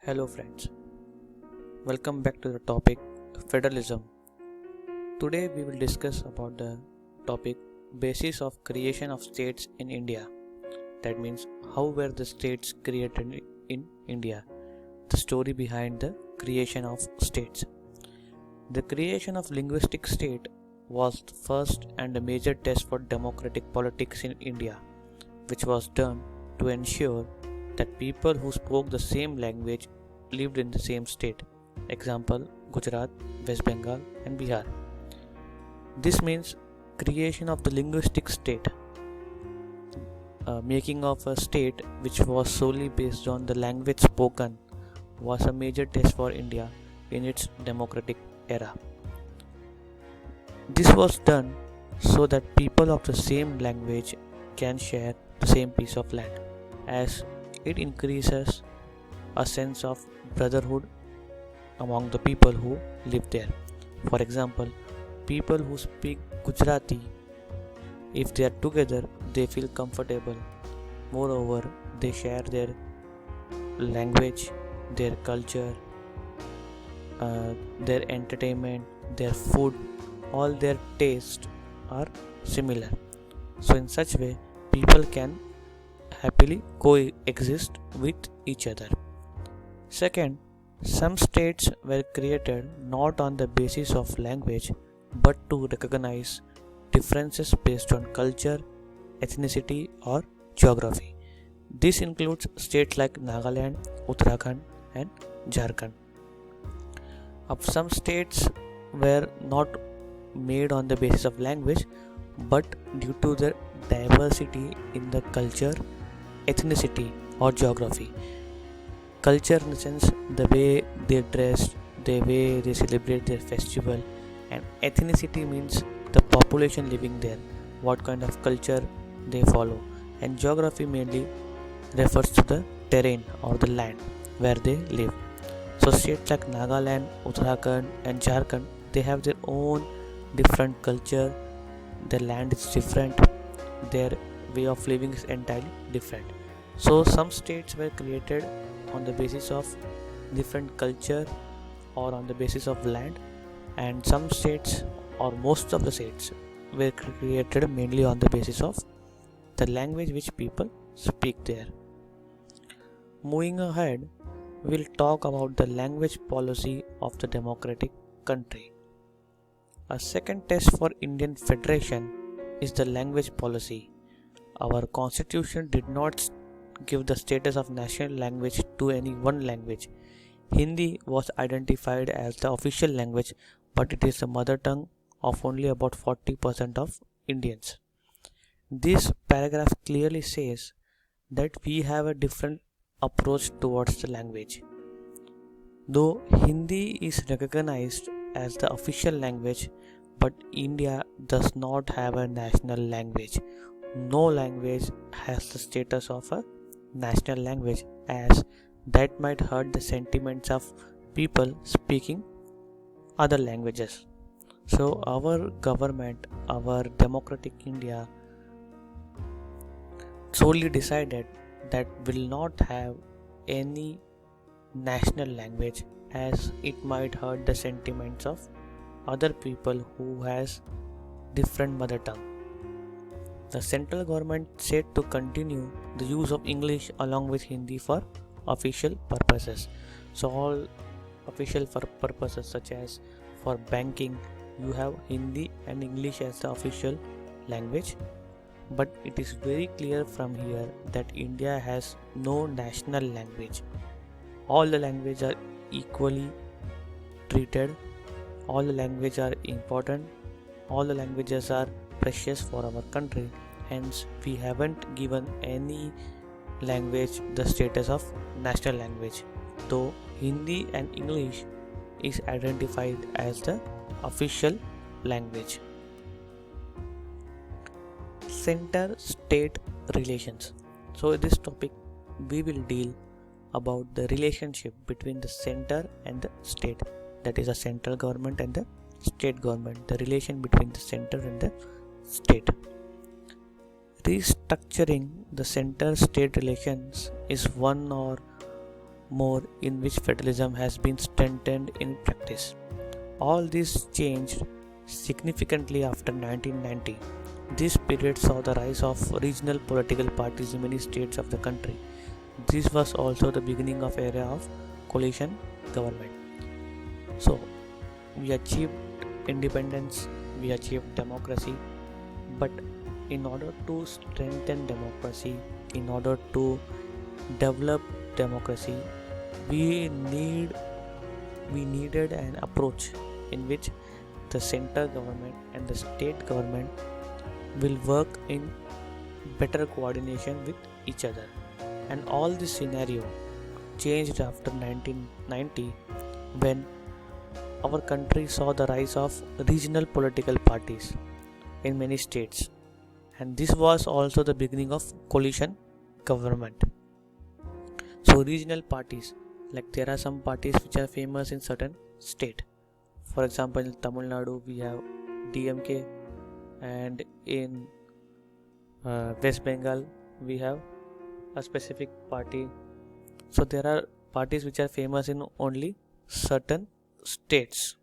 Hello friends, welcome back to the topic Federalism. Today we will discuss about the topic basis of creation of states in India. That means how were the states created in India, the story behind the creation of states. The creation of linguistic state was the first and a major test for democratic politics in India, which was done to ensure that people who spoke the same language lived in the same state. Example Gujarat, West Bengal, and Bihar. This means creation of the linguistic state, making of a state which was solely based on the language spoken was a major test for India in its democratic era. This was done so that people of the same language can share the same piece of land, as it increases a sense of brotherhood among the people who live there. For example, people who speak Gujarati, if they are together, they feel comfortable. Moreover, they share their language, their culture, their entertainment, their food, all their tastes are similar. So, in such way, people can happily coexist with each other. Second, some states were created not on the basis of language but to recognize differences based on culture, ethnicity, or geography. This includes states like Nagaland, Uttarakhand, and Jharkhand. Some states were not made on the basis of language but due to their diversity in the culture, ethnicity, or geography. Culture in the sense the way they dress, the way they celebrate their festival, and ethnicity means the population living there, what kind of culture they follow, and geography mainly refers to the terrain or the land where they live. So states like Nagaland, Uttarakhand, and Jharkhand, they have their own different culture, their land is different, their way of living is entirely different. So some states were created on the basis of different culture or on the basis of land, and some states or most of the states were created mainly on the basis of the language which people speak there. Moving ahead, we'll talk about the language policy of the democratic country. A second test for Indian Federation is the language policy. Our constitution did not give the status of national language to any one language. Hindi was identified as the official language, but it is the mother tongue of only about 40% of Indians. This paragraph clearly says that we have a different approach towards the language. Though Hindi is recognized as the official language, but India does not have a national language. No language has the status of a national language, as that might hurt the sentiments of people speaking other languages. So our government, our democratic India solely decided that will not have any national language, as it might hurt the sentiments of other people who has different mother tongue. The central government said to continue the use of English along with Hindi for official purposes. So all official purposes such as for banking, you have Hindi and English as the official language. But it is very clear from here that India has no national language. All the languages are equally treated. All the languages are important. All the languages are precious for our country. Hence, we haven't given any language the status of national language, though Hindi and English is identified as the official language. Center-State Relations. So in this topic we will deal about the relationship between the center and the state, that is the central government and the state government, the relation between the center and the state. Restructuring the center-state relations is one or more in which federalism has been strengthened in practice. All this changed significantly after 1990. This period saw the rise of regional political parties in many states of the country. This was also the beginning of era of coalition government. So, we achieved independence, we achieved democracy, but in order to strengthen democracy, in order to develop democracy, we needed an approach in which the central government and the state government will work in better coordination with each other. And all this scenario changed after 1990 when our country saw the rise of regional political parties in many states, and this was also the beginning of coalition government. So regional parties, like there are some parties which are famous in certain state. For example, in Tamil Nadu we have DMK, and in West Bengal we have a specific party. So there are parties which are famous in only certain states.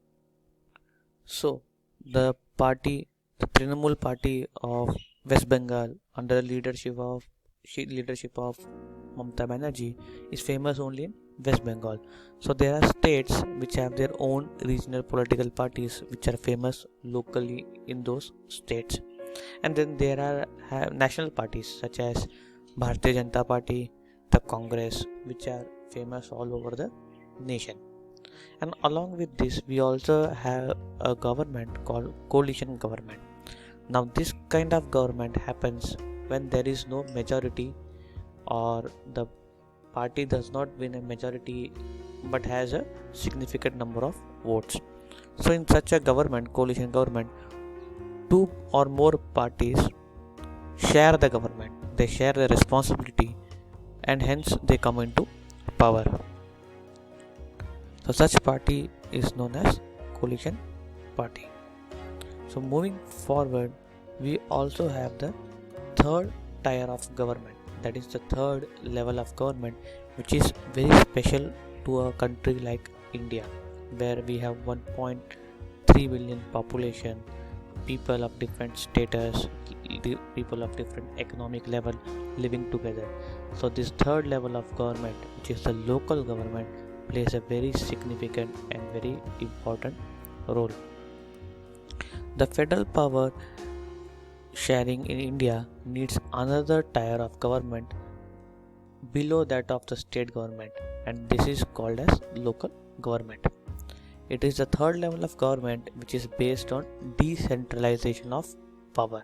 So the Trinamool party of West Bengal under the leadership of Mamata Banerjee is famous only in West Bengal. So there are states which have their own regional political parties which are famous locally in those states. And then there are national parties such as Bharatiya Janata Party, the Congress, which are famous all over the nation. And along with this, we also have a government called coalition government. Now this kind of government happens when there is no majority, or the party does not win a majority but has a significant number of votes. So in such a government, coalition government, two or more parties share the government, they share the responsibility, and hence they come into power. So such party is known as coalition party. So moving forward, we also have the third tier of government, that is the third level of government, which is very special to a country like India, where we have 1.3 billion population, people of different status, people of different economic level living together. So this third level of government, which is the local government, plays a very significant and very important role. The federal power sharing in India needs another tier of government below that of the state government, and this is called as local government. It is the third level of government which is based on decentralization of power.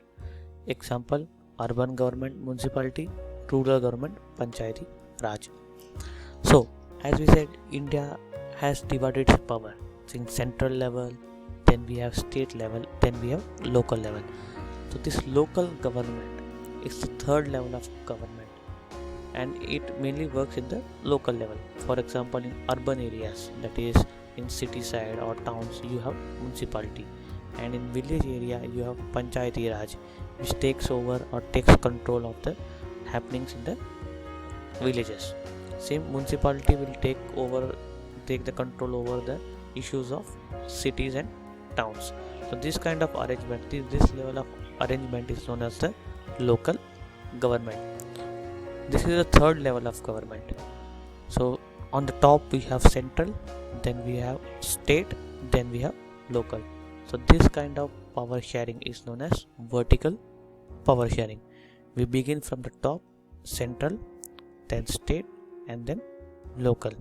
Example: urban government, municipality; rural government, panchayati raj. So as we said, India has divided its power in central level, then we have state level, then we have local level. So this local government is the third level of government, and it mainly works in the local level. For example, in urban areas, that is in city side or towns, you have municipality, and in village area you have panchayati raj, which takes over or takes control of the happenings in the villages. Same municipality will take the control over the issues of cities and towns. So this kind of arrangement, this level of arrangement is known as the local government. This is the third level of government. So on the top we have central, then we have state, then we have local. So this kind of power sharing is known as vertical power sharing. We begin from the top, central, then state, and then local.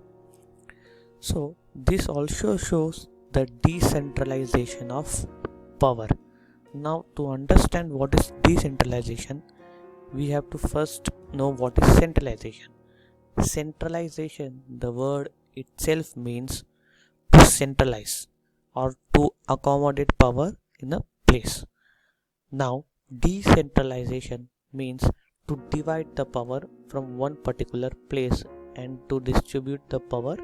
So this also shows the decentralization of power. Now to understand what is decentralization, we have to first know what is centralization. Centralization, the word itself means to centralize or to accommodate power in a place. Now decentralization means to divide the power from one particular place and to distribute the power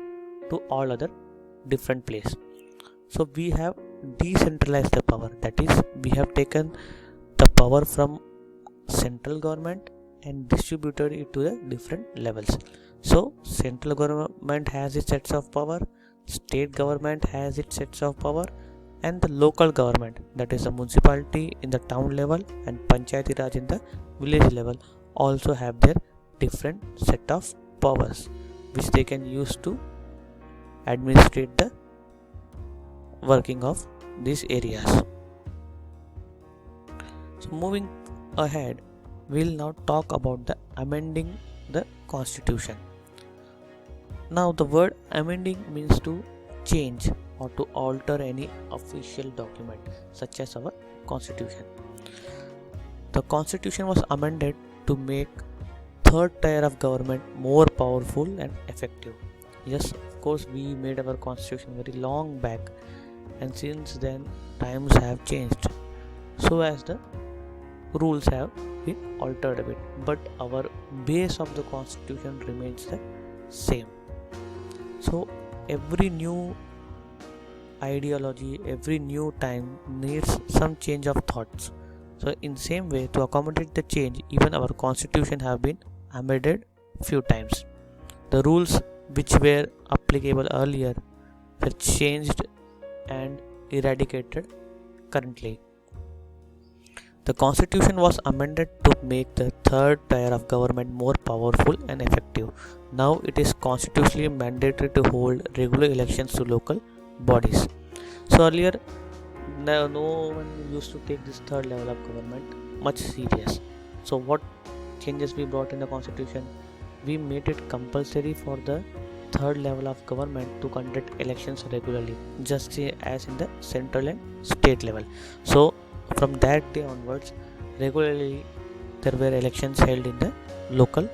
to all other different places. So we have decentralized the power, that is, we have taken the power from central government and distributed it to the different levels. So central government has its sets of power, state government has its sets of power, and the local government, that is the municipality in the town level and panchayati raj in the village level, also have their different set of powers which they can use to administrate the working of these areas. So moving ahead, we'll now talk about the amending the constitution. Now the word amending means to change or to alter any official document such as our constitution. The constitution was amended to make third tier of government more powerful and effective. Yes, of course, we made our constitution very long back, and since then times have changed, so as the rules have been altered a bit, but our base of the constitution remains the same. So every new ideology, every new time needs some change of thoughts. So in same way, to accommodate the change, even our constitution have been amended few times. The rules which were applicable earlier were changed and eradicated currently. The constitution was amended to make the third tier of government more powerful and effective. Now it is constitutionally mandatory to hold regular elections to local bodies. So earlier, no one used to take this third level of government much serious. So what changes we brought in the constitution? We made it compulsory for the third level of government to conduct elections regularly, just as in the central and state level. So from that day onwards, regularly there were elections held in the local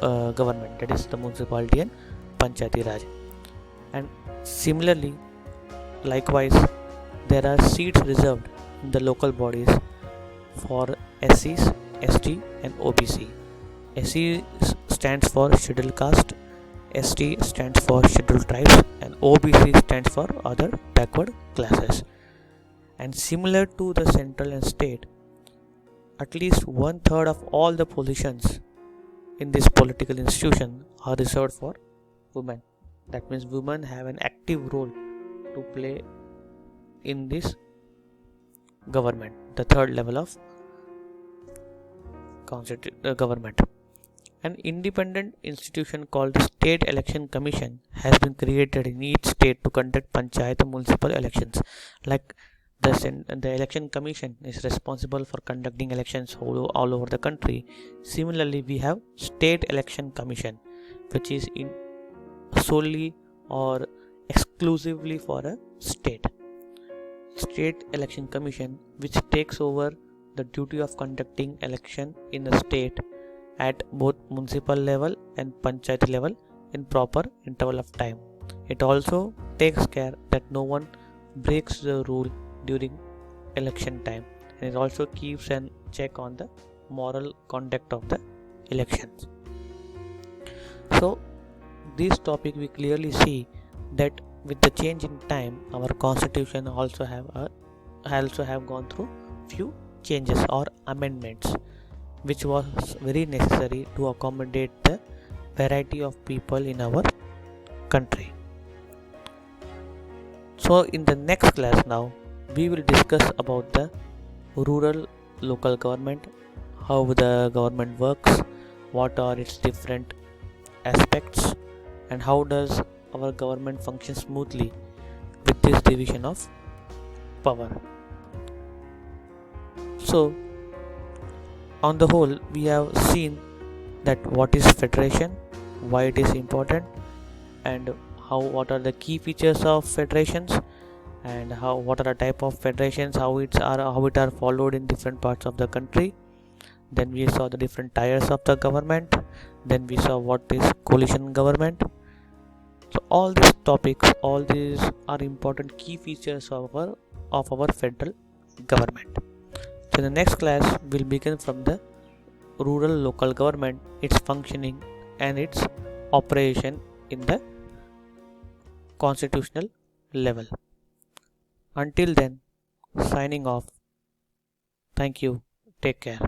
government, that is the municipality and panchayati raj. And similarly, likewise, there are seats reserved in the local bodies for SCs, ST and OBC. SC stands for scheduled caste, ST stands for scheduled tribes, and OBC stands for other backward classes. And similar to the central and state, at least 1/3 of all the positions in this political institution are reserved for women. That means women have an active role to play in this government, the third level of government. An independent institution called the State Election Commission has been created in each state to conduct panchayat and municipal elections. Like the election commission is responsible for conducting elections all over the country. Similarly, we have State Election Commission, which is in solely or exclusively for a state. State Election Commission, which takes over the duty of conducting election in a state at both municipal level and panchayat level in proper interval of time. It also takes care that no one breaks the rule during election time, and it also keeps an check on the moral conduct of the elections. So this topic we clearly see that with the change in time, our constitution also have gone through few changes or amendments, which was very necessary to accommodate the variety of people in our country. So in the next class now, we will discuss about the rural local government, how the government works, what are its different aspects, and how does our government function smoothly with this division of power. So on the whole, we have seen that what is federation, why it is important, and what are the key features of federations, and what are the type of federations, how it are followed in different parts of the country. Then we saw the different tiers of the government. Then we saw what is coalition government. So all these topics, all these are important key features of our federal government. So in the next class, we'll begin from the rural local government, its functioning and its operation in the constitutional level. Until then, signing off. Thank you. Take care.